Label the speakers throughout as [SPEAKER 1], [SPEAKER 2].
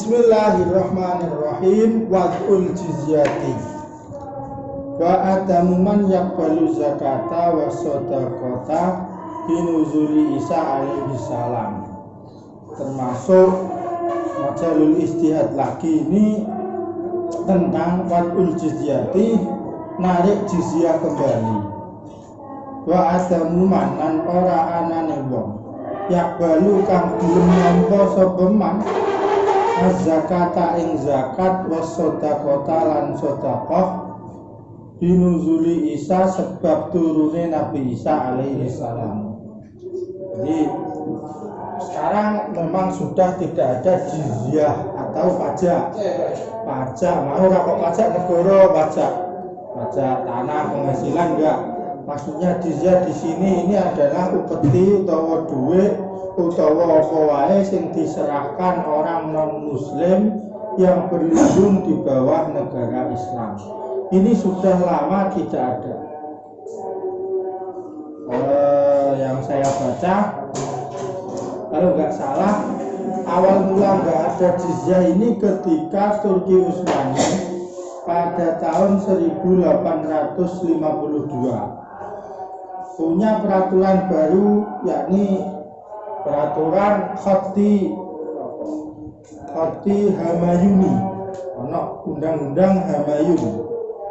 [SPEAKER 1] Bismillahirrahmanirrahim. Wad'ul jizyati wa adamu man yaqbalu zakata wa shadaqata binuzuli Isa alaihi salam. Termasuk majalul istihad lagi ini tentang wad'ul jizyati, narik jizyah kembali. Wa adamu man lan ora anane wong yaqbalu kang gelem nampa sapa man az-zakata ing zakat was shadaqata lan shadaqah binuzuli Isa sebab turune Nabi Isa alaihi salam. Jadi sekarang memang sudah tidak ada jizyah atau pajak. Mau kok pajak negara, pajak tanah, penghasilan enggak. Maksudnya jizyah di sini ini adalah upeti utawa duit utawa apa wae sing diserahkan orang non muslim yang berlindung di bawah negara Islam. Ini sudah lama tidak ada. Yang saya baca, kalau nggak salah, awal mula nggak ada jizyah ini ketika Turki Utsmani pada tahun 1852 punya peraturan baru, yakni peraturan Khatti Hamayuni, undang-undang Hamayun.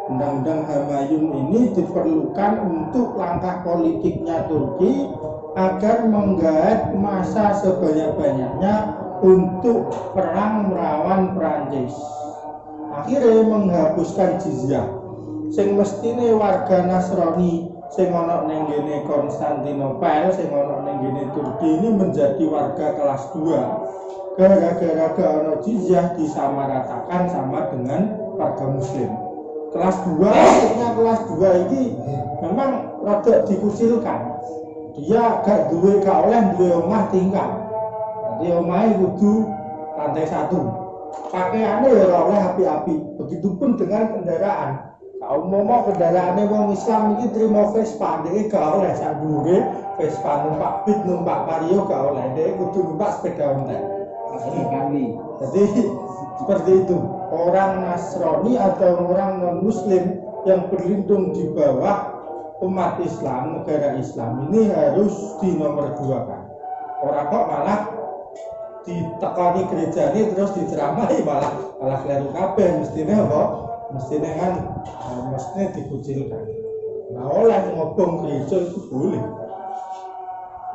[SPEAKER 1] Undang-undang Hamayun ini diperlukan untuk langkah politiknya Turki agar menggaet massa sebanyak-banyaknya untuk perang melawan Prancis. Akhirnya menghapuskan jizyah. Sing mestine warga Nasrani sing ana ning ngene Konstantinopel, sing ana ning ngene Turki ini menjadi warga kelas 2. Gara-gara ana jizyah disamaratakan sama dengan warga muslim. Kelas 2, maksudnya kelas 2 ini memang rada dikucilkan. Dia gak duwe gak oleh duwe omah tinggal. Jadi omahnya kudu lantai 1. Pakaiannya ya ora oleh api-api. Begitupun dengan kendaraan. Kalau mau kendaraannya wong Islam ini terima Vespa, dia gak oleh sak dhuwure Vespa, numpak Beat, numpak Vario gak oleh. Dia kudu numpak sepeda ontel. Jadi seperti itu. Orang Nasrani atau orang non-muslim yang berlindung di bawah umat Islam, negara Islam ini harus dinomor-2kan. Orang kok malah ditekani gereja ini terus diceramai malah keliru kabeh. Mestinya apa? Mestinya kan mestinya dikucilkan. Nah, oleh ngobong gereja itu boleh.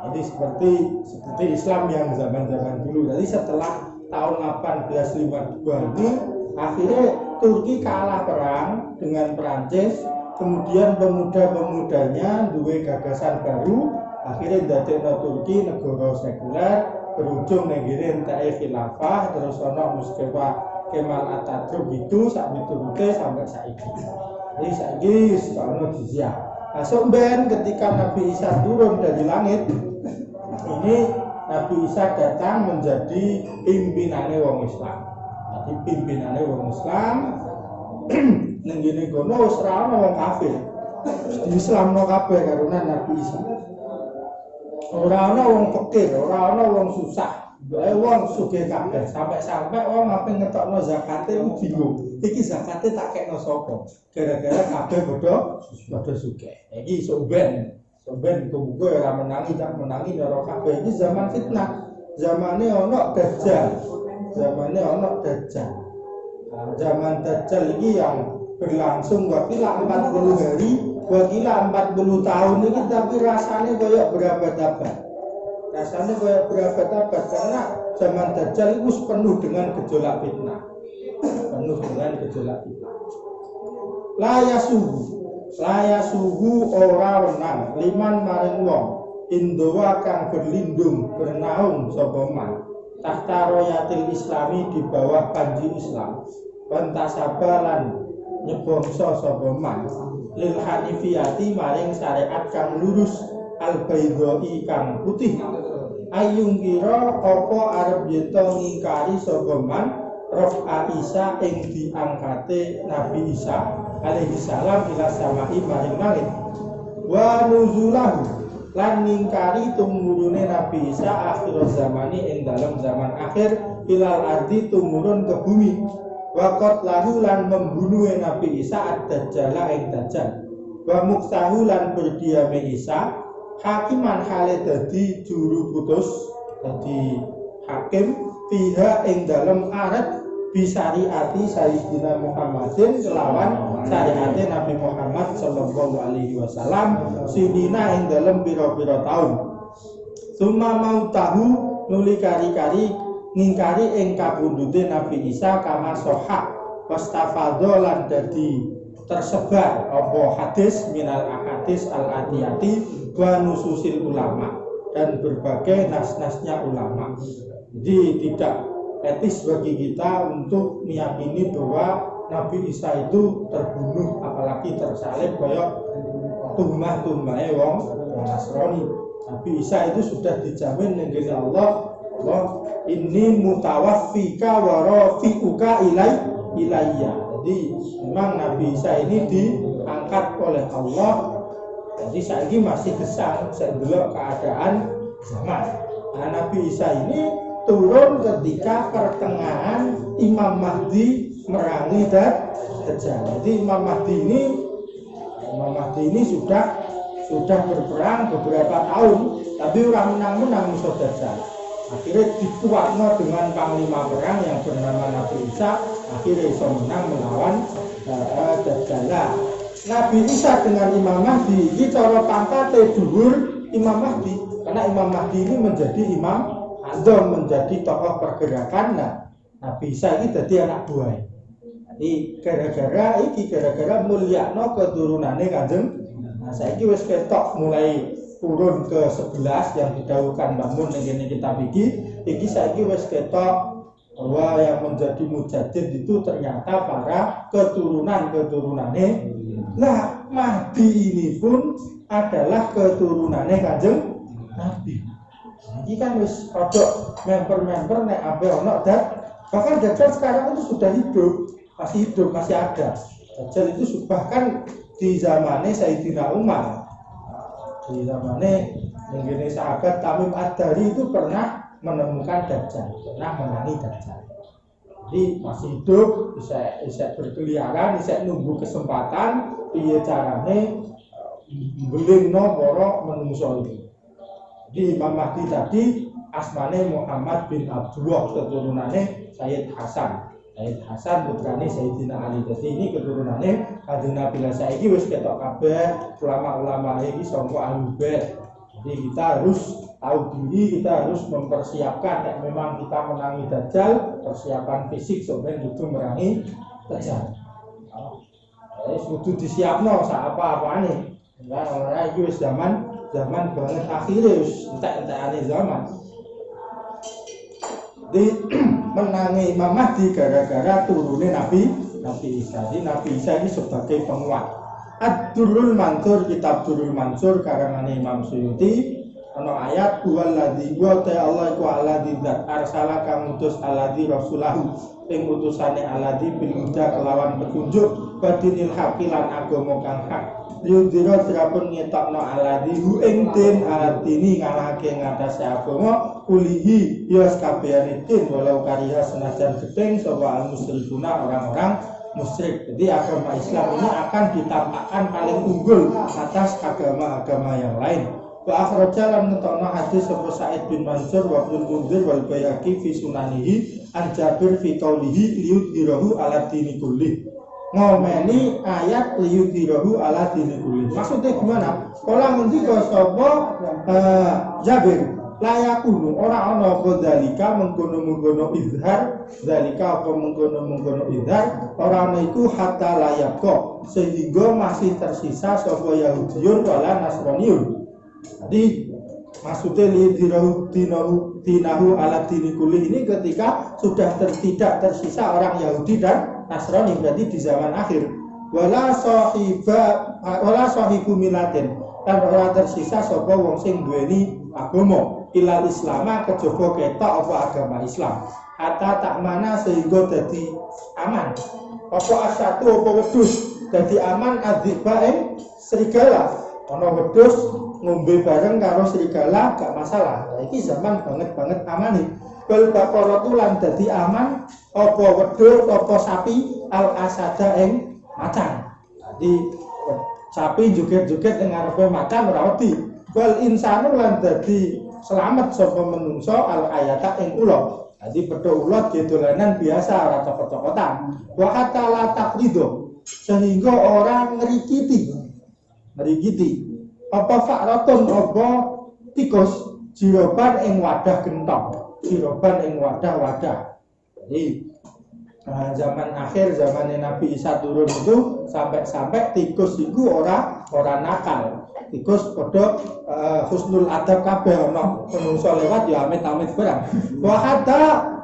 [SPEAKER 1] Jadi seperti Islam yang zaman-zaman dulu. Jadi setelah tahun 1852 ini akhirnya Turki kalah perang dengan Prancis, kemudian pemuda-pemudanya duwe gagasan baru, akhirnya dadekno Turki negara sekuler, berujung ning ngene entek khilafah, terus ana Mustafa Kemal Atatürk itu sak miturute sampai saiki. Jadi saiki wis ana jizyah. Nah, somben ketika Nabi Isa turun dari langit, ini Nabi Isa datang menjadi pimpinane wong Islam. Jadi pimpinane wong Islam ning ngene kono wis ora ana wong kafir. Di Islamno kabeh karo Nabi Isa. Ora ana wong fakir, ora ana wong susah. Bae wong sugih kabeh. Sampai wong ape ngetokno zakate bingung. Iki zakate tak kekno sapa? Gara-gara kabeh padha sugih. Iki soben kuwi ora menangi tak menangi karo kabeh. Iki zaman fitnah. Zamane ana dajjal. Nah, zaman Dajjal ini yang berlangsung wakila 40 hari, wakila 40 tahun ini, tapi rasanya kayak berabad-abad. Karena zaman Dajjal itu penuh dengan gejolak fitnah. Layasuhu ora wenang liman maring wong indowa kang berlindung bernaung sapa man tahta royatil islami di bawah panji Islam pantasabalan nyebongso sapa man lil hanifiyati maring syariat kang lurus al baydoi kang putih ayung kira apa arep yeto ngingkari sapa man Rafa Isa ing diangkate Nabi Isa alaihi salam ila samai maring langit wa nuzulahu lan ngingkari tumurune Nabi Isa akhir zamani ing dalam zaman akhir ilal ardi tumurun ke bumi. Wa lahu lan membunuh Nabi Isa ad-dajjal ing dajjal. Wa muktahu lan berdiame Isa hakiman hale dadi juru putus, dadi hakim fiha ing dalem arat bisyariati Sayyidina Muhammadin kelawan syariate Nabi Muhammad sallallahu alaihi wasallam sidina ing dalem pira-pira taun. Suma mau tahu nuli kari-kari ngingkari ing kapundhute Nabi Isa kama sohak wastafadho lan dadi tersebar apa hadis minal ahadis al atiyati wa nususil ulama dan berbagai nas-nasnya ulama. Jadi tidak etis bagi kita untuk meyakini bahwa Nabi Isa itu terbunuh apalagi tersalib kayak tuhmah-tuhmahnya wong Nasrani. Nabi Isa itu sudah dijamin oleh Allah ini mutawaffika wa rafi'uka ilayya. Jadi memang Nabi Isa ini diangkat oleh Allah. Jadi saya ini masih gesang sebelum keadaan zaman. Nah, Nabi Isa ini turun ketika pertengahan Imam Mahdi merangi Dajjal. Jadi Imam Mahdi ini sudah berperang beberapa tahun, tapi orang menang musuh Dajjal. Akhirnya dikuatno dengan panglima perang yang bernama Nabi Isa, akhirnya bisa menang melawan Dajjal. Nabi Isa dengan Imam Mahdi ini cara pangkate dhuwur Imam Mahdi, karena Imam Mahdi ini menjadi imam Azam, menjadi tokoh pergerakan. Nabi Isa ini jadi anak buah. Jadi gara-gara mulyakno keturunannya Kanjeng. Saiki wis ketok mulai turun ke 11 yang didhawuhkan bangun ning kitab iki saiki wis ketok bahwa yang menjadi mujadid itu ternyata para keturunannya. Nah, Mahdi ini pun adalah keturunannya Kanjeng Nabi. Ini kan wis rodok member nek ape ono bahkan Dajjal sekarang itu sudah hidup, masih ada. Dajjal itu bahkan di zamannya Sayyidina Umar, di zamannya mungkin sahabat Tamim Ad-Dari itu pernah menemukan Dajjal, pernah menangi Dajjal. Jadi masih hidup, bisa berkeliaran, bisa nunggu kesempatan piye carane belingno para menungso iki. Di Imam Mahdi tadi asmane Muhammad bin Abdullah, keturunannya Sayyid Hasan putrane Sayyidina Ali. Jadi ini keturunannya Kanjeng Nabi. Lah saiki wis ketok kabeh ulama-ulama iki sangka Ahlul Bait. Jadi kita harus tahu diri, kita harus mempersiapkan nek memang kita menangi Dajjal, persiapan fisik sampeyan kudu merangi Dajjal. Wis kudu disiapno sak apa-apane. Lah ora iki wis zaman banget akhirnya entek-entekane zaman. Di menangi Imam Mahdi gara-gara turunnya Nabi Isa. Jadi Nabi Isa ini sebagai penguat. Ad-Durrul Mansur, kitab Durrul Mansur karangan Imam Suyuti. Ana ayat huwallazi wa ta'ala iku alladzi zat arsala kang utus alladzi rasulahu ing utusane alladzi bil huda kelawan petunjuk badinil haqi lan agama kang hak. Yudhira dirapun ngetokno alladzi hu ing din aladini ngalahake ngatasi agama kulihi yas kabehane din walau kariha senajan gedeng sapa al-musyrikuna orang-orang musyrik. Jadi agama Islam ini akan ditampakkan paling unggul atas agama-agama yang lain. Wa akhraja lan ngetokno hadis sapa Sa'id bin Mansur wa Ibnu Mundzir wal Baihaqi fi sunanihi an Jabir fi qaulihi liyudhirahu ala dini kulli. Ngomeni ayat liyudhirahu ala dini kulli. Maksudnya gimana? Kala ngendika sapa Jabir layakunu ora ana apa dalika mengkono-mengkono izhar dalika apa mengkono-mengkono izhar ora ana iku hatta layakko sehingga masih tersisa sapa Yahudiyun wala Nasraniyun. Jadi maksudnya dinahu ala dini kulli ini ketika sudah tidak tersisa orang Yahudi dan Nasrani, berarti di zaman akhir. Wala sahibu milatin dan orang tersisa sapa wong sing duweni agama ilal islama kejaba ketok apa agama Islam. Hatta tak mana sehingga dadi aman. Apa asatu apa wedhus dadi aman adziba ing serigala. Ana wedhus ngombe bareng karo serigala gak masalah. Nah, ini zaman banget aman nih. wal baqaratu lan dadi aman apa wedhus apa sapi al asada ing macan. Jadi sapi joget-joget ning ngarepe macan ora wedi. Wal insanu lan dadi selamat sapa menungso al ayata ing ula. Jadi pedho ulat dolanan biasa ora cokot-cokotan. Wa hatta la taqridu sehingga orang ngerikiti. Apa fakratun apa tikus jiroban ing wadah gentong. Jiroban ing wadah-wadah. Jadi zaman akhir zamannya Nabi Isa turun itu sampai tikus itu ora nakal. Tikus padha husnul adab kabeh ana menungso lewat ya amit-amit barang. Wa hatta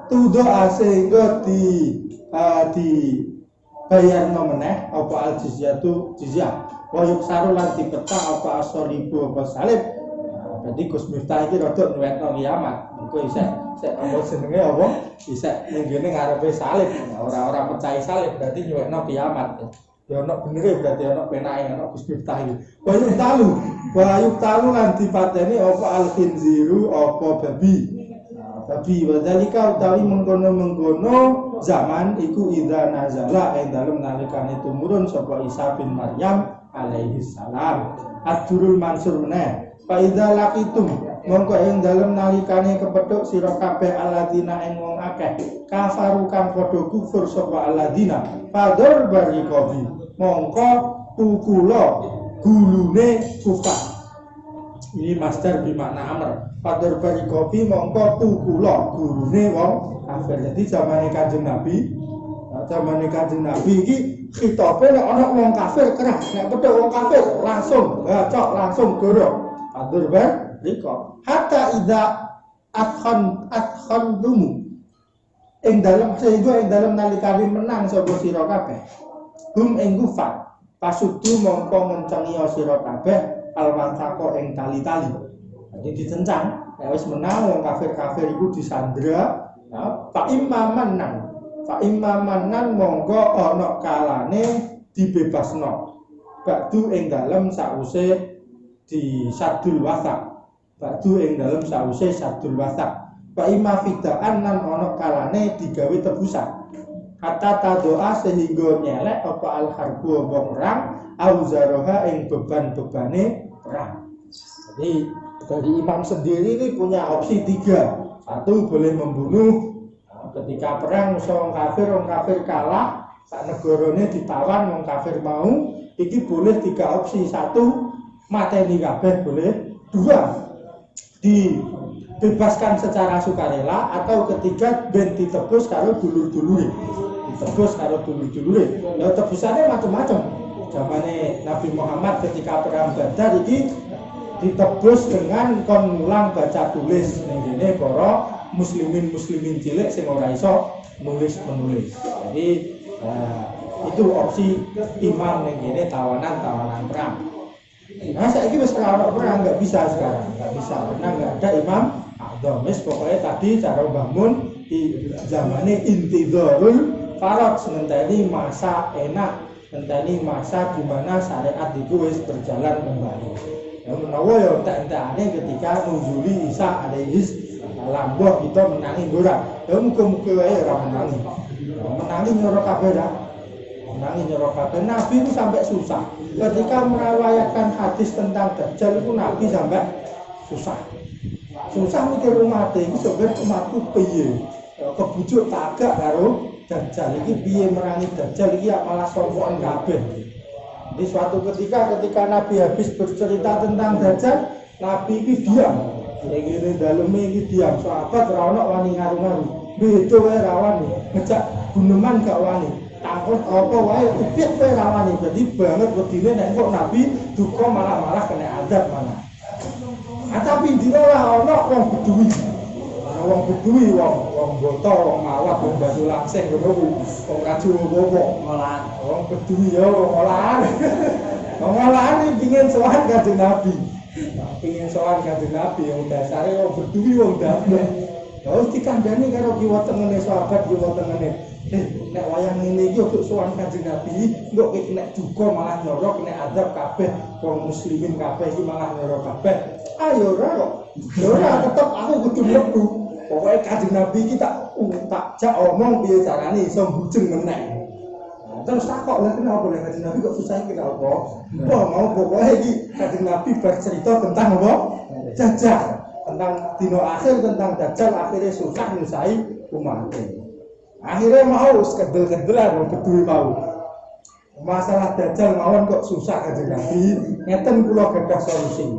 [SPEAKER 1] tudo sehingga di bayarno meneh apa al jizyatu jizyah. Wa yuksaru lan dipetah apa asoribu apa salib. Berarti Gus Miftah iki rada nuwetno kiamat. Engko isih apa jenenge apa? Isih ning ngene ngarepe salib. Ora percaya salib berarti nyuwekno kiamat. Ya ana benere berarti ana penake ana Gus Miftah iki. Wa yuktalu lan dipateni apa al-khinziru apa babi. Babi wadalika utawi mengkono-mengkono zaman iku idza nazala ing dalem nalikane tumurun sapa Isa bin Maryam alaihi salam. Adurul mansur meneh. Fa idza laqitum mongko ing dalem nalikane kepethuk sira kabeh alladzina ing wong akeh kafaru kang padha kufur sapa alladzina fador barikobi mongko pukula gulune kufar. Ini master bermakna amr. Fador barikobi mongko pukula gulune wong kafir. Jadi zamane Kanjeng Nabi iki khitabe nek ana wong kafir keras, nek pedhok wong kafir langsung bacok langsung goro. Fador barikobi hatta idza adkhan dumu ing dalem nalikane menang sapa sira kabeh hum ing kufar pasudu mongko ngencengi sira kabeh alwantako ing tali-tali. Jadi dicencang nek wis menang wong kafir-kafir iku disandra fa imamanan monggo ana kalane dibebasno ba'du ing dalem sause di sadul wasak fa imma fidaan lan ana kalane digawe tebusan kata tadoa sehingga nyelek apa al-harbu apa perang auzaroha ing beban-bebane perang. Jadi dari imam sendiri ini punya opsi 3. Satu, boleh membunuh ketika perang wong kafir kalah sak negarane ditawan wong kafir mau iki boleh 3 opsi. 1, mateni kabeh boleh. 2, dibebaskan secara sukarela, atau ketiga ben ditebus karo dulur-dulure. Ya tebusannya macam-macam. Zamane Nabi Muhammad ketika perang Badar iki ditebus dengan kon mulang baca tulis ning kene para muslimin cilik sing ora iso nulis menulis. Jadi itu opsi imam ning kene tawanan perang. Nah saiki wis ora ono perang, nggak bisa sekarang, karena nggak ada imam adzam. Wis pokoknya tadi cara bangun di zamane intidharul farad, ngenteni masa enak, ngenteni masa di mana syariat itu wis berjalan kembali. Ya menawa ya entek-entekane ketika nuzuli Isa alaihi salam kita menangi ora. Ya muga-muga wae ora menangi. Menangi nyoro kabeh dah. Nabi itu sampai susah. Ketika merawayakan hadis tentang Dajjal itu Nabi sampai susah mikir umat iki sebenarnya umatku piye. Kebujuk tagak karo Dajjal iki piye merangi Dajjal iki malah sombongan kabeh. Di suatu ketika Nabi habis bercerita tentang Dajjal, Nabi iki diam. Ngene daleme iki diam. Sahabat ora ono wani ngaru-ngaru. Beda wae ra wani. Ngejak guneman gak wani. Takut apa wae upit wae ra wani. Jadi banget wedine nek kok Nabi duka malah kena azab malah. Tapi dina ora ono wong bedui. Wong bedui, wong boto, wong mawat, wong batu langsing ngono kuwi. Wong kaju opo olahan. Wong bedui ya wong olahan. Wong olahan iki pengin sowan Kanjeng Nabi. Pengin sowan Kanjeng Nabi yang dasare wong bedui wong dablek. Terus dikandani karo kiwa tengene sahabat kiwa tengene. Nek wayang ngene iki ojo sowan Kanjeng Nabi, engko nek duka malah nyorok, nek azab kabeh wong muslimin kabeh iki malah nyorok kabeh. Ayo ora kok. Ora tetep aku kudu mlebu. Pokoknya Kanjeng Nabi iki tak jak omong piye carane iso bujeng meneh. Terus takok lha kenapa lek Kanjeng Nabi kok susah kenapa? Wah mau pokoknya iki Kanjeng Nabi bercerita tentang apa? Dajjal, tentang dino akhir, tentang Dajjal akhirnya susah nyusai umat. Akhirnya mau sekedel-kedelan betul mau. Masalah Dajjal mawon kok susah Kanjeng Nabi, ngeten kula gadah solusi.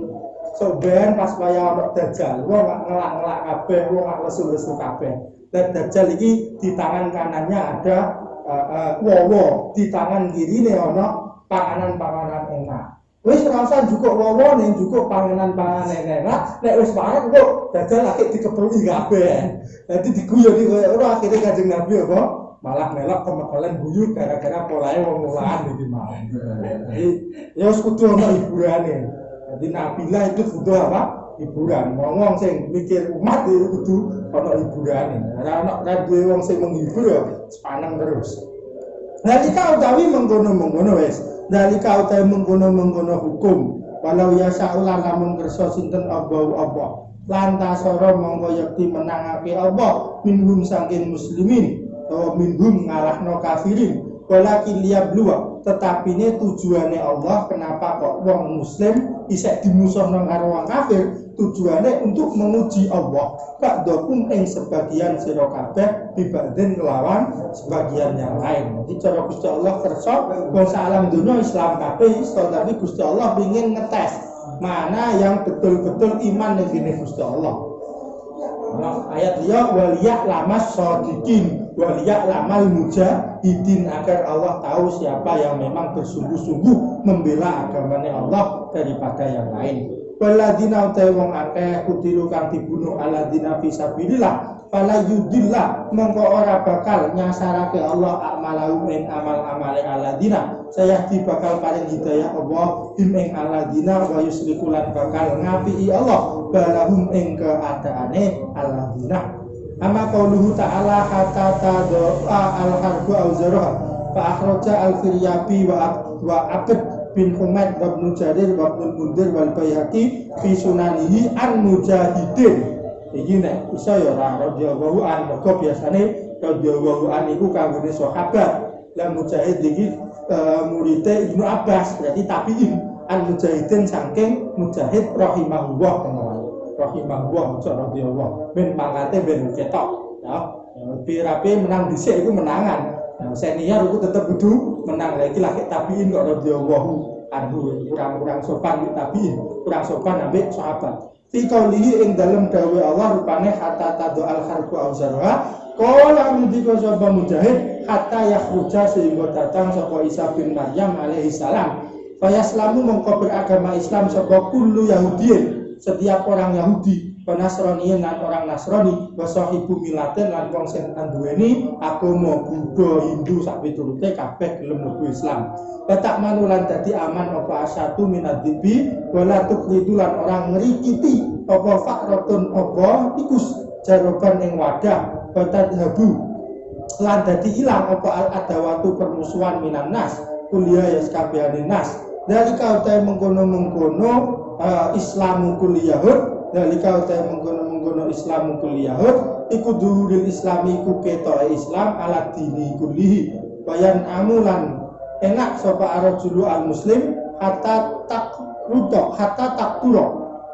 [SPEAKER 1] Soben pas waya ana Dajjal, wong gak ngelak-ngelak kabeh, wong gak lesu-lesu kabeh. Dan Dajjal iki di tangan kanannya ada wowo, di tangan kirine ana panganan-panganan enak. Wis ora juga wowo ning juga panganan-panganan enak, nek wis parek kok Dajjal lagi dikeprui kabeh. Dadi diguyoni koyo ora akhire Kanjeng Nabi apa? Malah melok kemekelen guyu gara-gara polahe wong mulaan iki mau. Jadi ya wis kudu ana hiburane. Jadi Nabilah itu butuh apa? Hiburan. Wong sing mikir umat itu kudu ana hiburane. Ora duwe wong sing menghibur ya sepaneng terus. Nalika utawi mengkono-mengkono wis. Nalika utawi mengkono-mengkono hukum. Walau ya sa'ulan lamun kersa sinten Allah. Lantasara mongko yakti menangake Allah minhum saking muslimin. Minhum ngalahno kafirin walakin liyabluwa, tetapi ini tujuannya Allah kenapa kok wong muslim isek dimusuhno karo wong kafir, tujuannya untuk menguji Allah kak dokum ing sebagian sira kabeh bibadin kelawan sebagian yang lain. Jadi cara Gusti Allah kersa wong salam dunya Islam kabeh iso, tapi Gusti Allah ingin ngetes mana yang betul-betul iman ning Gusti Allah. Ayat dia waliyak lamas sodikin waliyak lamal mujahidin, agar Allah tahu siapa yang memang bersungguh-sungguh membela agamanya Allah daripada yang lain. Waladina utai wong akeh kutilu kang dibunuh aladina fisabilillah fala yudillah, mongko ora bakal nyasarake Allah akmalahu ing amal-amale aladina, saya bakal paling hidayah Allah ing aladina wa yusrikulan bakal ngapi'i Allah balahum ing keadaane aladina. Amma qauluhu ta'ala hatta tadoa al-harbu auzarah fa akhraja al-firyabi wa abd bin Humaid wa ibn Jarir wa ibn Mundir wal Baihaqi fi sunanihi an-mujahidin. Iki nek iso ya ora radhiyallahu an, mergo biasane radhiyallahu an iku kanggone sahabat. Lah mujahid iki muridé Ibnu Abbas, berarti tabi'in. Al-mujahidin saking mujahid rahimahullah tenan. Rahimahullah radhiyallahu ben pangkate ben ketok ya. Lebih rapi menang dhisik iku menangan. Nah, senior itu tetap kudu menang lagi laki tabiin kok radhiyallahu anhu, kurang sopan tabiin, kurang sopan ambek sahabat. Fi qaulihi ing dalem dawuh Allah rupane hatta tadu al harbu auzarha qala mudika sapa mujahid hatta yakhruja sehingga datang sapa Isa bin Maryam alaihi salam. Fayaslamu mongko beragama Islam sapa kullu yahudiyin, setiap orang Yahudi, Nasrani lan orang Nasrani, wasahibu milaten lan wong sing anduweni agama Buddha, Hindu sak piturute kabeh gelem mlebu Islam. Batak manulan dadi aman apa asatu minadibi wala tuklidu lan orang ngrikiti apa fakratun apa tikus jaroban ing wadah batat habu lan dadi ilang apa al adawatu permusuhan minan nas kuliah ya sakabehane nas. Dari kau tahu mengkono Islamu kuliyahud, dari kau tahu mengkono Islamu kuliyahud, ikut duhuril Islami ku ketoe Islam alat dini kulihi, bayan amulan enak sopa arajulu al Muslim hatta tak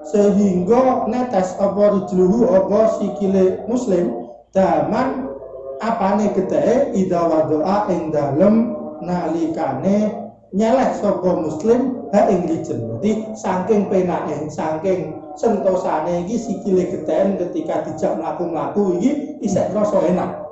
[SPEAKER 1] sehingga netes apa rijluhu apa sikile Muslim daman apane gede ida wadoa ing dalem nalikane nyeleh sapa Muslim ha ing rijen. Jadi saking penake, saking sentosane iki sikile geten ketika dijak mlaku-mlaku iki isih rasa enak.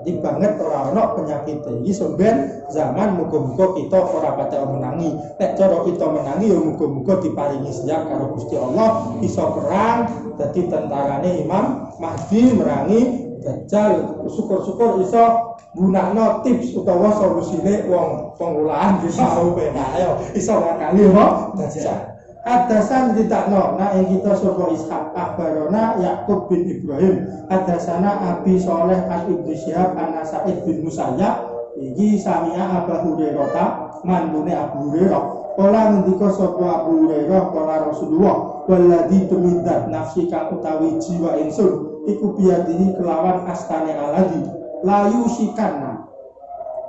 [SPEAKER 1] Jadi banget ora ana penyakit iki sampeyan zaman muga-muga kita ora patek menangi. Nek cara kita menangi ya muga-muga diparingi siap karo Gusti Allah iso perang dadi tentarane Imam Mahdi merangi Dajjal. Syukur-syukur iso gunakno tips utawa solusine wong pengulaan bisa penak ayo iso ngakali apa Dajjal. Adasan ditakno nah ing kita sapa Ishaq akhbarona Yakub bin Ibrahim adasana Abi Soleh Ibnu Syihab An-Sa'id bin Musayyab iki samia Abu Hurairah mandune Abu Hurairah kala ngendika sapa Abu Hurairah kala Rasulullah waladzi tumidat nafsi kang utawi jiwa ingsun iku biadihi kelawan astane aladi layu sikanna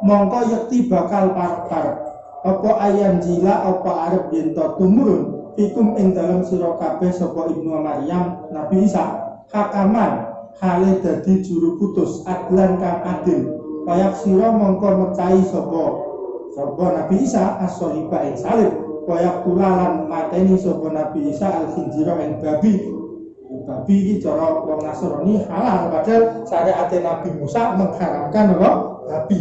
[SPEAKER 1] mongko yakti bakal parek-parek apa ayan jila apa arep yen tumurun ikum ing dalem sira kabeh sapa Ibnu Maryam Nabi Isa hakaman hale dadi juru putus adlan kang adil kayak sira mongko mecahi sapa Nabi Isa as-soliba ing salib kayak tulalan mateni sapa Nabi Isa al-khinjira ing babi iki cara wong Nasrani halal padahal syariat Nabi Musa mengharamkan apa babi.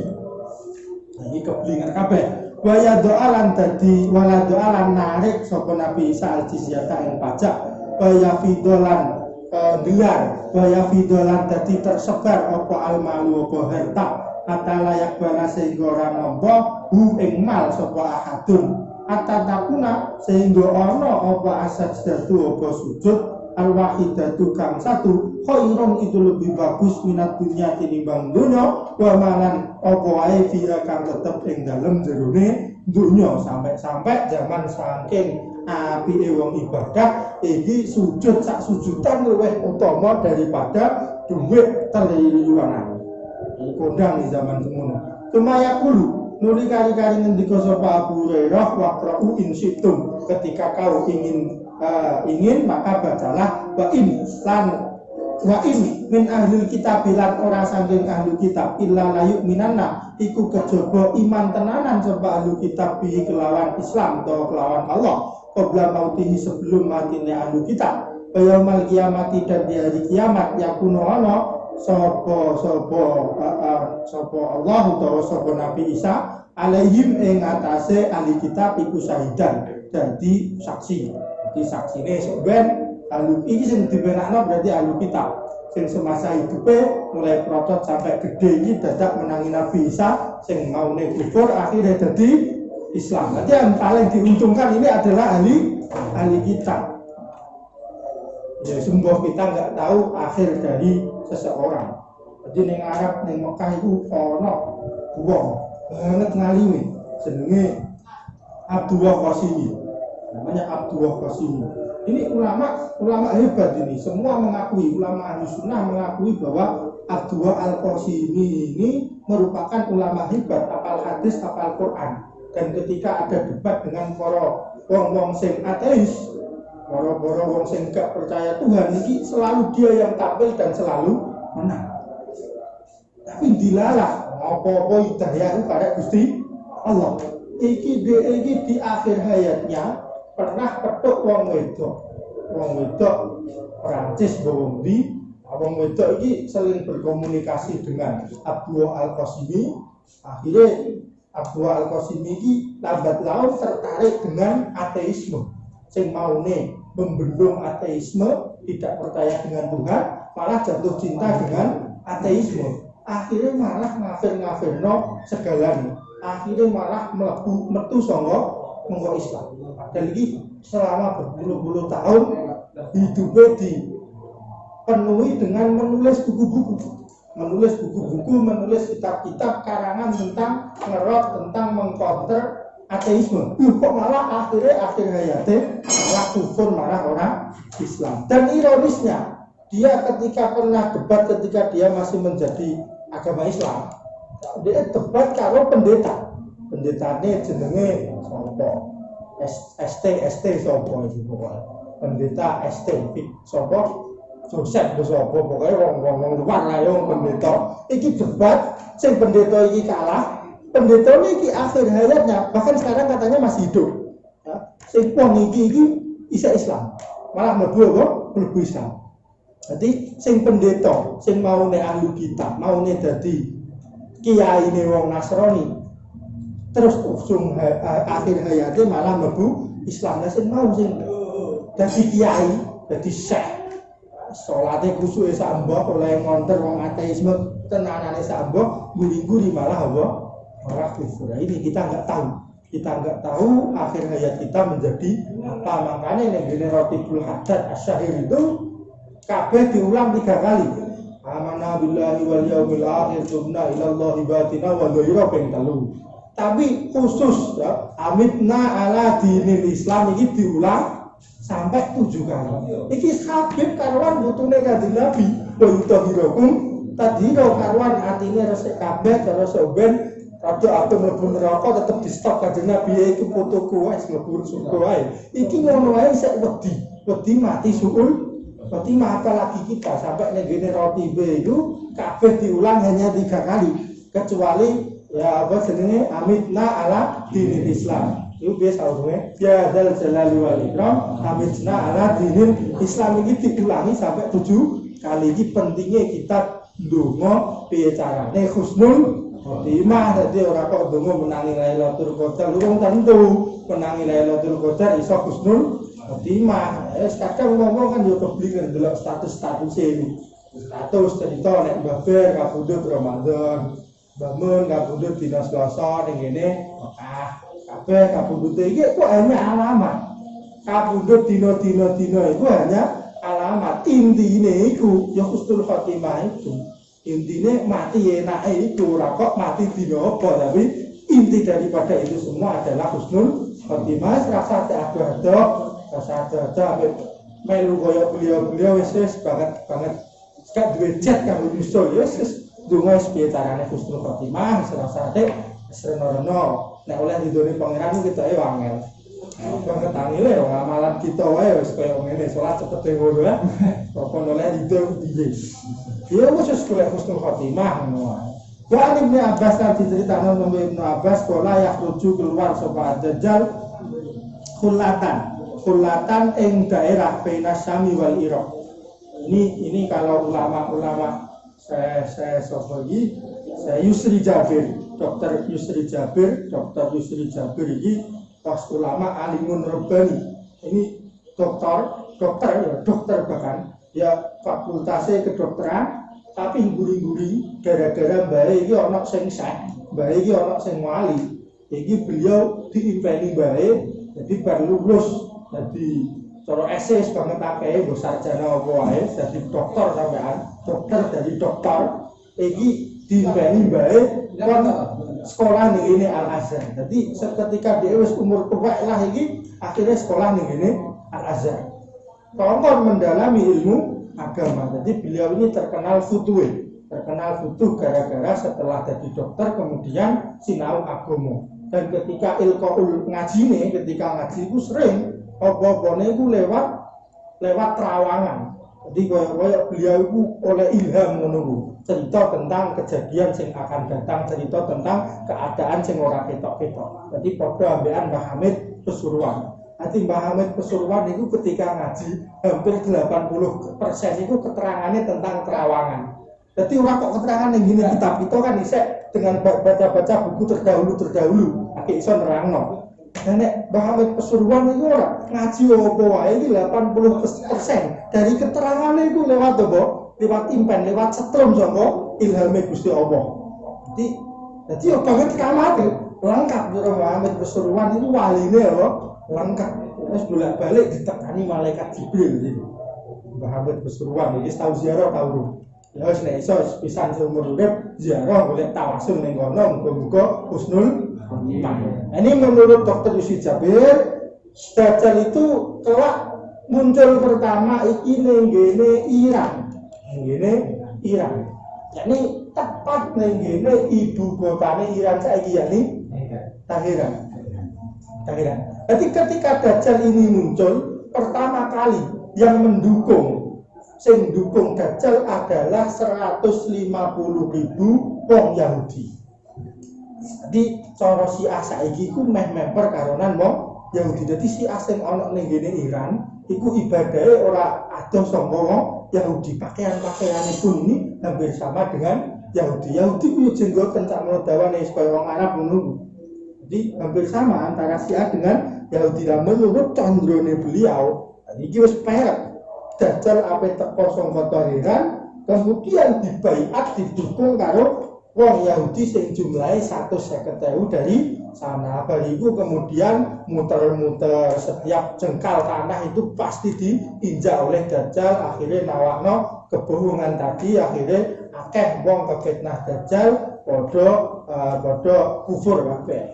[SPEAKER 1] Ini keblinger kabeh. Waya doalan dadi wala doalan narik sapa Nabi Isa al-jizyata ing pajak. Waya fidolan gelar, waya fidolan dadi tersebar apa almalu apa harta. Kata layak bana sehingga ora nampa hu ing mal sapa ahadun. Atatakuna sehingga ana apa asajdatu apa sujud al-wahidatu kang satu khairun itu lebih bagus minat dunia tinimbang dunya wa malan apa wae fiha kang tetep ing dalem jerone dunya sampai zaman saking apike wong ibadah iki sujud sak sujudan luwih utama daripada duit triliunan. Kondang di zaman semono. Cuma yaqulu nuli kali-kali ngendika sapa Abu Hurairah waqra'u in syi'tum ketika kau ingin maka bacalah wa in min ahlul kitab bilan ora saking ahli kitab illa la yu'minanna iku kejaba iman tenanan sapa ahli kitab bi kelawan Islam atau kelawan Allah qabla mautihi sebelum matine ahli kitab yaumul kiamati dan di hari kiamat yakuno ana sapa Allah utawa sapa Nabi Isa alaihim ing atase ahli kitab iku syahidan dadi saksi. Di saksine sebenarnya ahli iki sing dibenakno berarti ahli kitab sing semasa hidupe mulai protot sampai gede iki dadak menangi Nabi Isa sing maune kufur akhirnya jadi Islam. Jadi yang paling diuntungkan ini adalah ahli kitab. Ya sumbuh kita nggak tahu akhir dari seseorang. Jadi ning Arab ning Mekah itu ono wong banget ngalime jenenge Abdullah Qasimi. Namanya Abdullah Qasimi. Ini ulama hebat ini. Semua mengakui, ulama ahli sunnah mengakui bahwa Abdullah Al-Qasimi ini merupakan ulama hebat, hafal hadis, hafal Quran. Dan ketika ada debat dengan para wong-wong sing ateis, para wong sing gak percaya Tuhan, ini selalu dia yang tampil dan selalu menang. Tapi dilalah apa-apa hidayah karek Gusti Allah. Iki di akhir hayatnya pernah petuk wong wedok Prancis wong wedok iki sering berkomunikasi dengan Abdullah Al-Qasimi. Akhirnya Abdullah Al-Qasimi iki lambat laun tertarik dengan ateisme sing maune membendung ateisme, tidak percaya dengan Tuhan, malah jatuh cinta dengan ateisme. Akhirnya malah ngafir-ngafirno segalanya. Akhirnya malah metu saka mengko Islam. Padahal ini selama berpuluh-puluh tahun hidupnya dipenuhi dengan menulis buku-buku, menulis kitab-kitab karangan tentang ngerot, tentang mengcounter ateisme. Kok malah akhir hayatnya malah kufur, malah orang Islam. Dan ironisnya dia ketika pernah debat ketika dia masih menjadi agama Islam, dia debat kalau pendetanya jenenge sopo ST sopo itu pokoknya pendeta ST sopo Joseph sopo pokoknya wong luar lah yang pendeta iki debat sing pendeta iki kalah, pendeta iki akhir hayatnya bahkan sekarang katanya masih hidup ya. Sing wong iki isa Islam malah mlebu Islam. Jadi sing pendeta sing maune ahli kitab maune dadi kiai ne wong Nasrani terus usung akhir hayatnya malah mlebu Islam. Lah sing mau sing dadi kiai, dadi syekh, salate kusuke sak mbok oleh ngonter wong ateisme tenanane sak mbok, guri-guri malah apa? Malah kufur. Ini kita nggak tahu akhir hayat kita menjadi apa. Makanya ning ngene Ratibul Haddad Asy-Syair itu kabeh diulang 3 kali. Amanna billahi wal yaumil akhir tubna ilallahi batina wa ghairu ping 3. Tapi khusus ya, amitna ala dinil Islam ini diulang sampai 7 kali. Iki Habib karuan butune Kanjeng Nabi. wa yutahhirakum tadhira karuan atine resik kabeh cara soben rada aku mlebu neraka tetep di stop kanjeng Nabi iku fotoku wis mlebu surga wae. Iki ngono wae sik wedi mati suul. Berarti apalagi kita sampai negene roti itu kabeh diulang hanya 3 kali kecuali ya apa jenenge amitna ala dinil Islam. Itu biasa urunge ya dal jalali wal ikram amitna ala dinil Islam ini diulangi sampai 7 kali. Ini pentingnya kita ndonga piye carane husnul khotimah. Dadi ora kok ndonga menangi Lailatul Qadar lu tentu menangi Lailatul Qadar iso husnul khotimah. Kadang ngomong kan yo keblinger delok status ini. Status cerita nek Mbah Ber kabudut Ramadan, Mbah Mun kabudut dina Selasa ning kene Mekah. Kabeh kabudut iki kok hanya alamat. Kabudut dina-dina itu hanya alamat. Intine iku ya husnul khotimah itu. Intine mati enake iku ora kok mati dina apa, tapi inti daripada itu semua adalah husnul khotimah. Rasa ada melu koyo beliau wis banget gak duwe jet kanggo nyusul wis donga piye carane husnul khotimah serasate sreno-reno nek oleh didone pangeran kita wangel banget tangile amalan kita wae wis koyo ngene salat cepet ngono ya apa oleh dido piye ya wis golek husnul khotimah ngono. Wa Ibnu Abbas kan diceritakan oleh Ibnu Abbas kala yakhruju keluar sapa Dajjal khulatan ing daerah baina Syami wal Iraq. Ini kalau ulama-ulama saya sofogi, saya Yusri Jabir, Dokter Yusri Jabir ini pas ulama alimun rabbani. Ini dokter bahkan ya fakultasnya kedokteran tapi guri-guri gara-gara bae iki ana sing sah, bae iki ana sing wali. Iki beliau diimpeni bae jadi baru lulus jadi cara eses banget akeh mbok sarjana apa wae dadi dokter sampean dokter dari dokter iki diimpeni bae kon sekolah ning ini Al Azhar. Jadi seketika dia wis umur tuwek lah iki akhirnya sekolah ning ini Al Azhar. Kongkon mendalami ilmu agama. Jadi beliau ini terkenal futuh gara-gara setelah jadi dokter kemudian sinau agama. Dan ketika ilqaul ngajine, ketika ngaji itu sering apa-apane itu lewat terawangan. Jadi koyo beliau itu oleh ilham ngono, cerita tentang kejadian sing akan datang, cerita tentang keadaan sing ora ketok-ketok. Jadi padha ambekan Mbah Hamid Pasuruan. Nanti Mbah Hamid Pasuruan itu ketika ngaji hampir 80% itu keterangannya tentang terawangan. Jadi orang kok keterangan yang gini kitab itu kan isek dengan baca-baca buku terdahulu akhirnya iso nerangno. Dan Mbah Hamid Pasuruan itu orang ngaji apa wae iki 80% dari keterangannya itu lewat apa? Lewat impen, lewat setrum saka ilhame Gusti Allah. Jadi banget keramat lengkap Mbah Hamid Pasuruan itu waline apa? Lengkap. Terus bolak-balik ditekani malaikat Jibril iki. Mbah Hamid Pasuruan iki tahu ziarah tahu. Ya wis nek iso pisan seumur urip ziarah golek tawasul ning kono muga-muga husnul khotimah. Ini menurut Dr. Yusri Jabir, Dajjal itu kelak muncul pertama iki ning ngene Iran. Yakni tepat ning ngene ibu kotane Iran saiki yakni Teheran. Jadi ketika Dajjal ini muncul pertama kali yang mendukung Dajjal adalah 150.000 wong Yahudi. Jadi cara Syiah saiki ku meh member karonan wong Yahudi. Jadi Syiah sing ana ning ngene Iran iku ibadahe ora adoh saka wong Yahudi. Pakaian-pakaiane pun ini hampir sama dengan Yahudi. Yahudi ku jenggoten sak dawane kaya wong Arab ngono. Jadi hampir sama antara Syiah dengan Yahudi. Lan menurut condrone beliau, iki wis perek Dajjal ape teko saka Teheran kemudian dibaiat didukung karo wong Yahudi sing jumlahe 150.000 dari sana. Bariku kemudian muter-muter setiap jengkal tanah itu pasti diinjak oleh Dajjal. Akhirnya nawakno kebohongan tadi, akhirnya akeh wong kefitnah Dajjal padha kufur kabeh.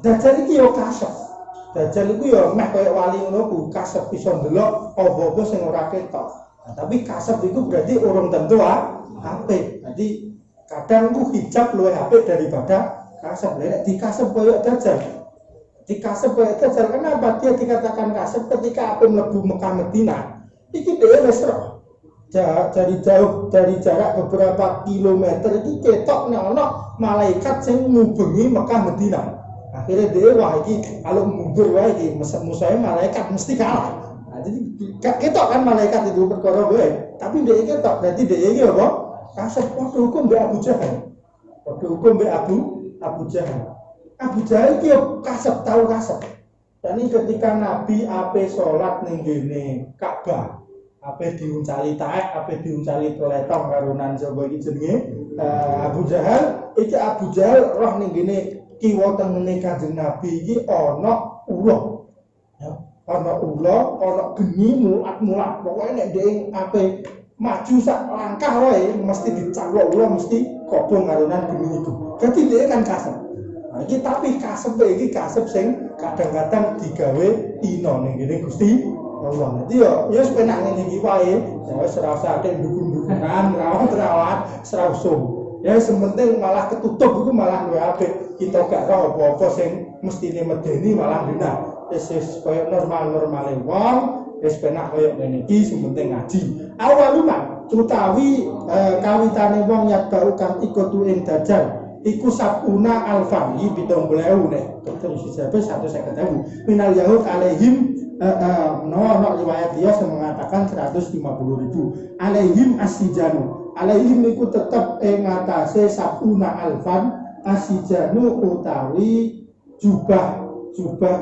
[SPEAKER 1] Dajjal iki yo kasep. Dajjal iku ya meh kaya wali ngono ku kasep iso ndelok apa-apa sing ora ketok. Nah, tapi kasep itu berarti urung tentu apik. Jadi kadang ku hijab luwih apik daripada kasep. Lek dikasep koyo dajjal. Dikasep koyo dajjal, kenapa dia dikatakan kasep? Ketika ape mlebu Mekah Madinah, iki dhewe wis roh. Dari jauh, dari jarak beberapa kilometer iki ketok nek ana malaikat sing ngubengi Mekah Madinah. Akhirnya dia wah iki kalau mundur wae iki musuhe malaikat mesti kalah. Nah, jadi ketok kan malaikat itu perkara wae. Tapi dia ketok, berarti dia iki apa? Kasep padha hukum mbek Abu Jahal. Padha hukum mbek Abu Jahal. Abu Jahal iki kasep, tahu kasep. Dan ini ketika Nabi ape salat ning ngene Ka'bah, ape diuncali taek, ape diuncali teletong karo nan sapa iki jenenge Abu Jahal. Iki Abu Jahal roh ning ngene kiwa tengene Kanjeng Nabi iki ana ulah. Ya, ana ulah, ana geni mulat-mulat. Pokoke nek dhek ape maju sak langkah wae mesti dicaplok ulah, mesti kobong karo nan geni iku. Dadi dhek kan kasep. Nah, iki tapi kasep iki kasep sing kadang-kadang digawe ina ning ngene Gusti Allah. Jadi ya sepenak ngene iki wae, ya wis ora usah ate ndukung-ndukungan, rawat-rawat, ora usah. Ya sementing malah ketutup iku malah luwih apik. Kita gak roh apa-apa sing mestine medeni malah benar. Wis koyo normal-normale wong, wis penak koyo ngene iki sementing ngaji. Awaluman utawi kawitane wong yak bau kang ikutu ing dajjal iku sabuna alfan iki 70.000 nek terus siapa 150.000 minal yahud alaihim no riwayat dia mengatakan 150.000 alaihim asijanu alaihim iku tetep ing ngatasé sabuna alfan asijanu utawi jubah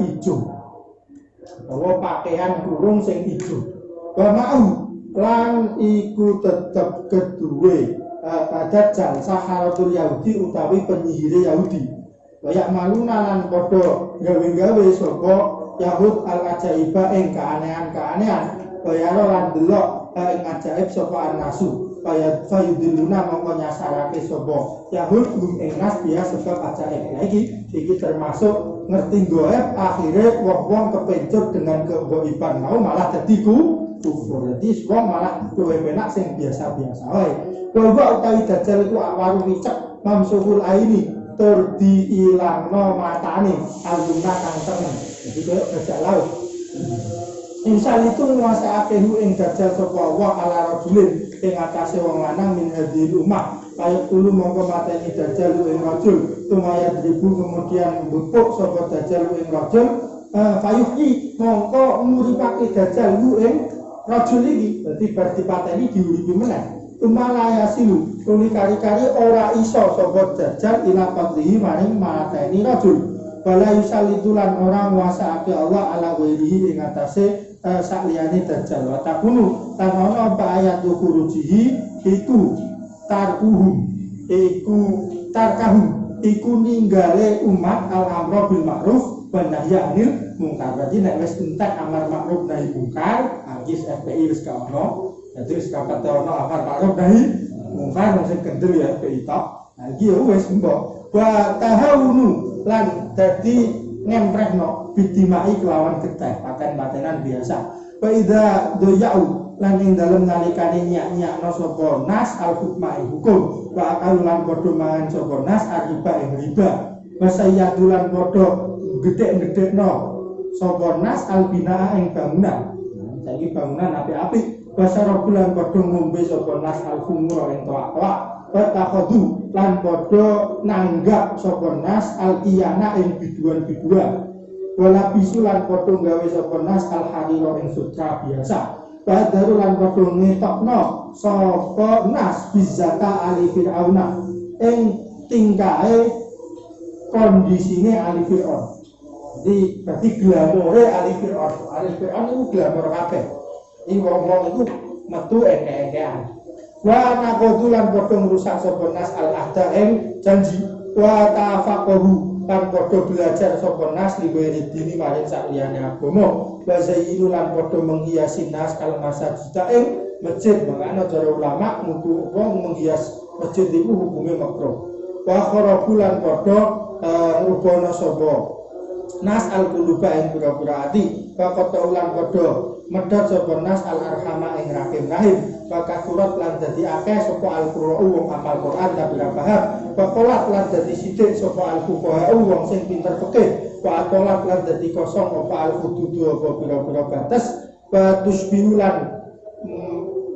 [SPEAKER 1] ijo utawa pakaian kurung sing ijo wa mau lan iku tetep keduwe Dajjal saharatul Yahudi utawi penyihir Yahudi. Kayak maluna lan padha gawe-gawe sapa Yahud al-ajaiba ing keanehan-keanehan. Kaya lan delok ing ajaib sapa an-nasu. Kaya fayudiluna mongko nyasarake sapa Yahud ing nas dia sebab ajaib. Nah iki termasuk ngerti goib akhirnya wong-wong kepencut dengan kegaiban mau malah dadi kufur. Jadi wong malah luwih penak sing biasa-biasa wae. Bahwa utawi dajjal iku awaru wicek mamsuhul aini tur diilangno matane aluna kang tengen. Jadi koyo bajak laut. Insan itu nguasaake ing dajjal sapa wa ala rajulin ing atase wong lanang min hadhil ummah. Kaya dulu mongko mateni dajjal ing rajul, tumaya dribu kemudian mbupuk sapa dajjal ing rajul, fayuhi mongko nguripake dajjal ing rajul iki. Dadi bar dipateni diuripi meneh. Tumalaya silu tuli kari-kari ora iso sapa dajjal ila qadhihi maring mateni rajul bala yusalitulan orang nguasaake Allah ala wirihi ing atase sakliyane dajjal wa takunu lan ana apa ayat khurujihi iku tarkuhum iku ninggale umat al-amra bil ma'ruf wa nahyi 'anil munkar. Berarti nek wis entek amar ma'ruf nahi munkar agis FPI wis ka ono. Jadi sekarang ono akar ma'ruf nahi mungkar sing kendel ya FPI tok. Nah iki ya wis mbok. Wa tahawunu lan dadi ngemprehno bidimai kelawan getih paten-patenan biasa. Wa idza doyau lan ing dalem nalikane nyak-nyakno sapa nas al-hukma hukum. Wa akal lan padha mangan sapa nas riba ing riba. Wa sayyadulan padha gedhe-gedhekno sapa nas al-binaa ing bangunan. Saiki bangunan apik-apik. Basara bulan padha ngombe sapa nas al-khumur ing toak-toak wa takhadu lan padha nanggap sapa nas al-iyana ing biduan-biduan wala bisulan padha gawe sapa nas al-harira ing sutra biasa badaru lan padha ngetokno sapa nas bizata ali fir'auna ing tingkae kondisine ali fir'aun. Jadi berarti glamore ali fir'aun itu glamor kabeh. Ini wong-wong itu metu eke-ekean. Wa nakodulan padha ngrusak sapa nas al-ahda ing janji. Wa tafaqahu lan padha belajar sapa nas liwiri dini maring sakliyane agama. Wa zayyinu lan padha menghiasi nas kal masajid ing masjid. Mangane cara ulama mutu wong menghias masjid iku hukume makruh. Wa kharabulan padha ngrubono sapa nas al-quluba ing pira-pira ati. Wa qataulan padha medhot sapa nas al arhama ing rahim bakaturat lan dadi akeh sapa al qur'u wong apal Quran tapi ora paham bakolat lan dadi sithik sapa al fuqaha wong sing pinter fikih wa atolat lan dadi kosong apa al hududu apa pira-pira batas batus binulan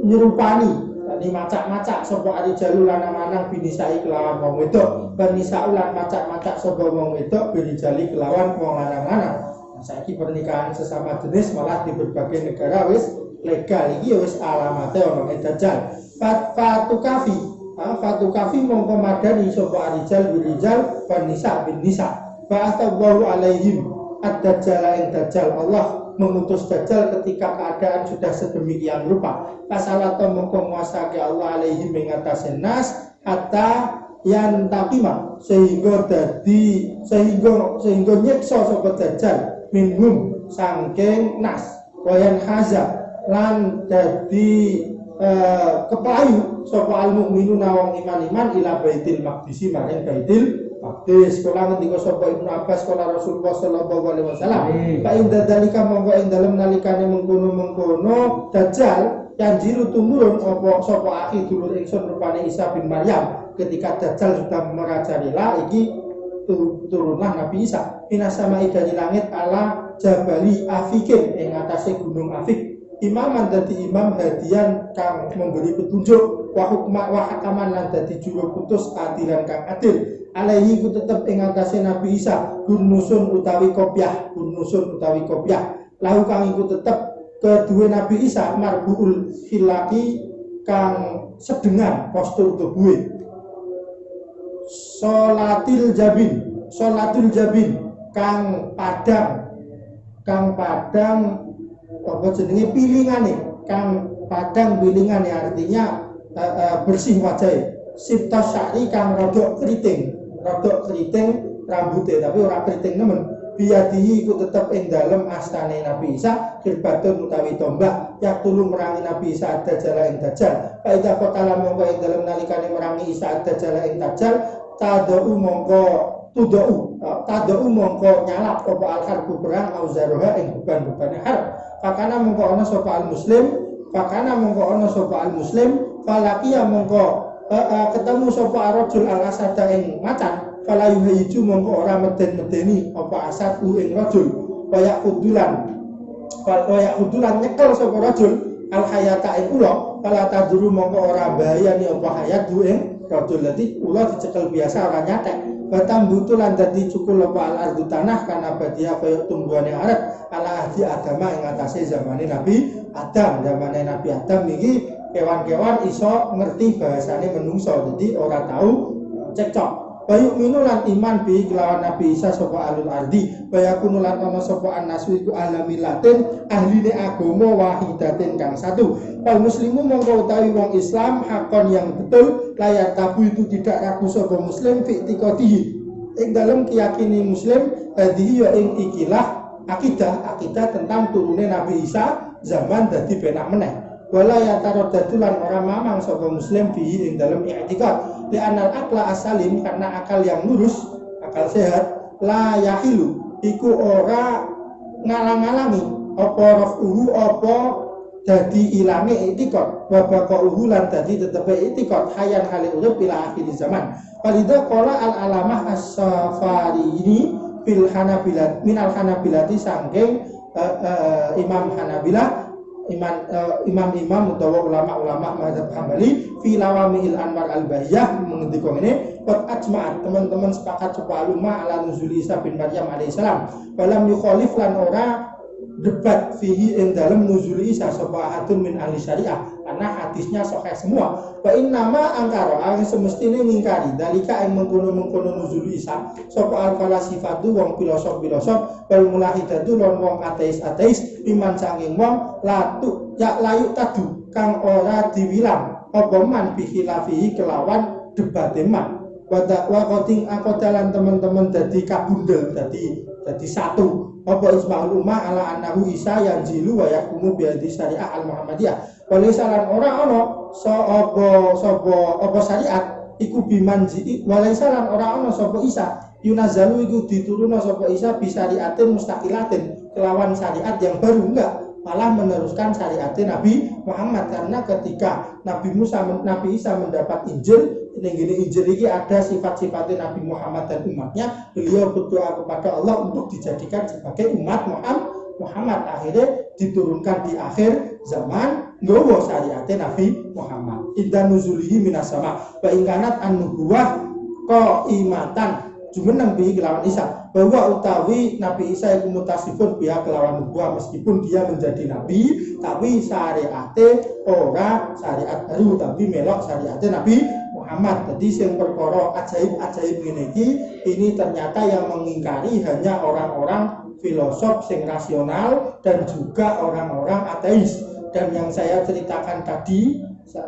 [SPEAKER 1] nyerupani tadi macak-macak sapa arijalu lan manang binisai kelawan wong wedok banisau lan macak-macak sapa wong wedok birijali kelawan wong lanang-lanang. Saiki pernikahan sesama jenis malah di berbagai negara wis legal iki wis alamate ono dajjal. Fatu kafi mongko madani sapa arijal birijal wanisa bin nisa. Fa'atabahu alaihim ad-dajjal ing dajjal Allah mengutus dajjal ketika keadaan sudah sedemikian rupa. Pasalata mongko nguasake Allah alaihim ing atase nas hatta yang takima sehingga nyekso sapa dajjal minhum sangking nas wayan haza lan dadi kepayu sapa al mukminuna wong iman-iman ila baitil maqdis maring baitil maqdis. Kala ngendika sapa Ibnu Abbas kala Rasulullah sallallahu alaihi wasallam fa inda dalika monggo ing dalem nalikane mengkono dajjal yanjilu tumurun apa sapa akhi dulur ingsun rupane Isa bin Maryam ketika dajjal sudah merajalela iki turunlah Nabi Isa minasama'i dari langit ala Jabali Afikin yang atasnya gunung Afik imaman dadi imam hadian kang memberi petunjuk wa hakaman lan dadi juru putus adilan kang adil alaihi ku tetep ing atasnya Nabi Isa gunusun utawi kopiah lahu kang iku tetep kedua Nabi Isa marbuul hilaki kang sedengan postur tubuhe Sholatul jabin kang padang apa jenenge pilingane kang padang pilingane artinya bersih wajah sipta syari kang rodok keriting rambutnya tapi ora keriting nemen biadihi iku tetep ing dalem astane Nabi Isa kirbatun utawi tombak yak tulu merangi Nabi Isa ad-dajjal ing dajjal fa idza qatala mongko ing dalem nalikane merangi Isa ad-dajjal ing dajjal tadau mongko nyalap apa al-harbu perang auzaroha ing beban-bebane harb fakana mongko ana sapa al-muslim falaqiya mongko ketemu sapa arajul al-asada ing macan fala yuhiju mongko ora meden-medeni apa asad ing rajul kaya kudulan nyekel sapa rajul al-hayata ing ula fala taduru mongko ora bahayani apa hayat ing rajul dadi ula dicekel biasa ora nyatek batam butulan dadi cukul apa al-ardu tanah kana badia kaya tumbuhane arep ala ahdi agama ing atase zamane Nabi Adam iki kewan-kewan iso ngerti bahasane menungso dadi ora tahu cekcok bayu minulan iman bi kelawan Nabi Isa sapa alul ardi bayakunu lan ana sapa annasu iku alamilatin ahline agama wahidatin kang satu wal muslimu mongko utawi wong Islam hakon yang betul layar tabu itu tidak ragu sapa muslim fi i'tiqadihi ing dalem keyakini muslim hadhihi ya ing ikilah akidah tentang turune Nabi Isa zaman dadi penak meneh wala ya taraddulan orang mamang sapa muslim bi ing dalem i'tiqad li anal aqla asalim karena akal yang lurus akal sehat la yahilu iku ora ngalang-alangi apa rafuhu apa dadi ilange i'tiqad wa baqauhu lan dadi tetepe i'tiqad hayan hale urip ila akhir zaman walidha qala al alamah as-safari ini fil hanabilat minal hanabilati sangking imam hanabilah imam-imam utawa ulama-ulama mazhab Hambali fi lawamil anwar al-bahiyah mengendika ngene qad ajma'at teman-teman sepakat sapa ulama ala nuzul Isa bin Maryam alaihi salam walam yukhalif lan ora debat fihi ing dalem nuzul Isa sapa ahadun min ahli syariah karena hadisnya sahih semua wa innama angkara ang semestine ngingkari dalika ing mengkono-mengkono nuzul Isa sapa al-falasifatu wong filosof wal mulahidatu lan wong ateis iman sanging wong layu tadu kang ora diwilang apa man bihilafihi kelawan debate man wa qating aqdalan teman-teman dadi kabundel dadi satu apa ismaul ummah ala annahu Isa yanjilu wa yaqumu bi hadis syariah al-muhammadiyah wali salan ora ana sapa syariat iku bimanji wali salan ora ana sapa Isa yunazalu iku diturunna sapa Isa bi syariatin mustaqilatin kelawan syariat yang baru enggak malah meneruskan syariat Nabi Muhammad. Karena ketika Nabi Isa mendapat Injil, ini Injil ini ada sifat-sifat Nabi Muhammad dan umatnya, beliau berdoa kepada Allah untuk dijadikan sebagai umat Muhammad. Akhirnya diturunkan di akhir zaman nggawa syariat Nabi Muhammad. Indan nuzulihi minas sama wa ingkanat an-nubuwah qaimatan jumeneng bi kelawan Isa, bahwa utawi Nabi Isa iku mutasifun biha kelawan nubuwah, meskipun dia menjadi nabi tapi syariate ora syariat baru tapi melok syariate Nabi Muhammad. Jadi sing perkara ajaib-ajaib ini ternyata yang mengingkari hanya orang-orang filosof sing rasional dan juga orang-orang ateis. Dan yang saya ceritakan tadi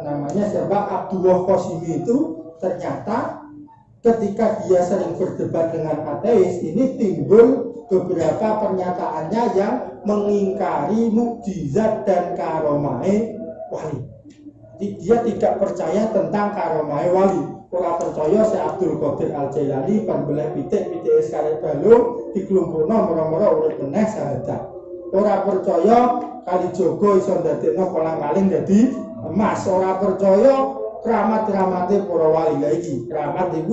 [SPEAKER 1] namanya siapa, Abdullah Qasimi, itu ternyata ketika dia sering berdebat dengan ateis ini timbul beberapa pernyataannya yang mengingkari mukjizat dan karomai wali. Jadi dia tidak percaya tentang karomai wali. Orang percaya si Abdul Qadir Al-Jailani pembelih pitik sekali balung dikelumpukno moro-moro urip meneh sahadat. Orang percaya Kalijogo iso ndadekno kolang-kaling dadi emas. Orang percaya keramat-keramate para wali. Lah iki keramat iku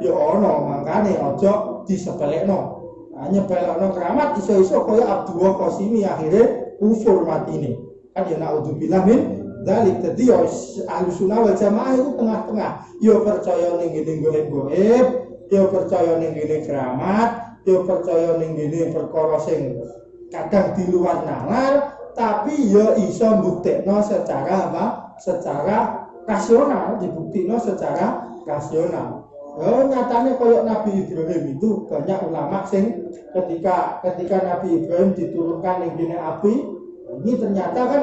[SPEAKER 1] ya ana, mangkane aja disepelekno. Nyepelekno keramat iso-iso kaya Abdullah Qasimi akhirnya kufur matine. Kan ya naudzubillah min dzalik. Dadi ya Ahlussunnah wal Jamaah itu tengah-tengah. Ya percaya ning ngene gaib, ya percaya ning ngene keramat, ya percaya ning ngene perkara sing kadang di luar nalar, tapi ya iso mbuktekno secara apa? Secara rasional, dibuktikan secara rasional. Nyatanya kayak Nabi Ibrahim itu banyak ulama sing ketika Nabi Ibrahim diturunkan di api, ini ternyata kan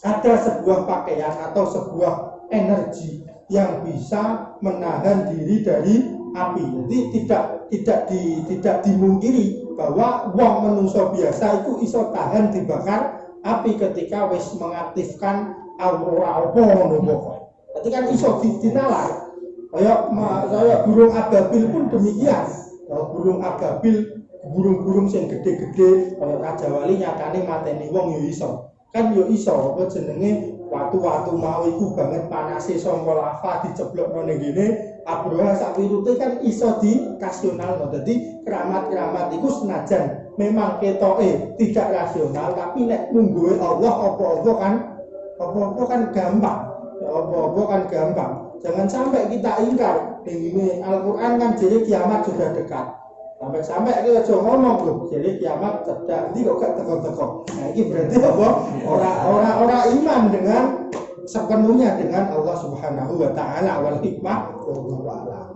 [SPEAKER 1] ada sebuah pakaian atau sebuah energi yang bisa menahan diri dari api. Jadi tidak dimungkiri bahwa wong menungso biasa itu iso tahan dibakar api ketika wis mengaktifkan aura apa ngono pokok. Berarti kan iso dinalar. Kayak burung ababil pun demikian. Burung ababil, burung-burung sing gede-gede kayak Raja Wali nyatane mateni wong yo iso. Kan yo iso apa jenenge watu-watu mau iku banget panase saka lava diceblokno ning ngene Abraha sak wirute kan iso dirasionalno. Dadi keramat-keramat iku senajan memang ketoke tidak rasional, tapi nek mungguhe Allah apa-apa kan gampang. Apa-apa kan gampang. Jangan sampai kita ingkar. Ini Al-Qur'an kan jadi kiamat sudah dekat. Sampai kita aja ngomong loh, jadi kiamat cedak ini kok gak teko-teko. Nah ini berarti apa? Orang iman dengan sepenuhnya dengan Allah Subhanahu wa taala wal hikmah wallahu a'lam.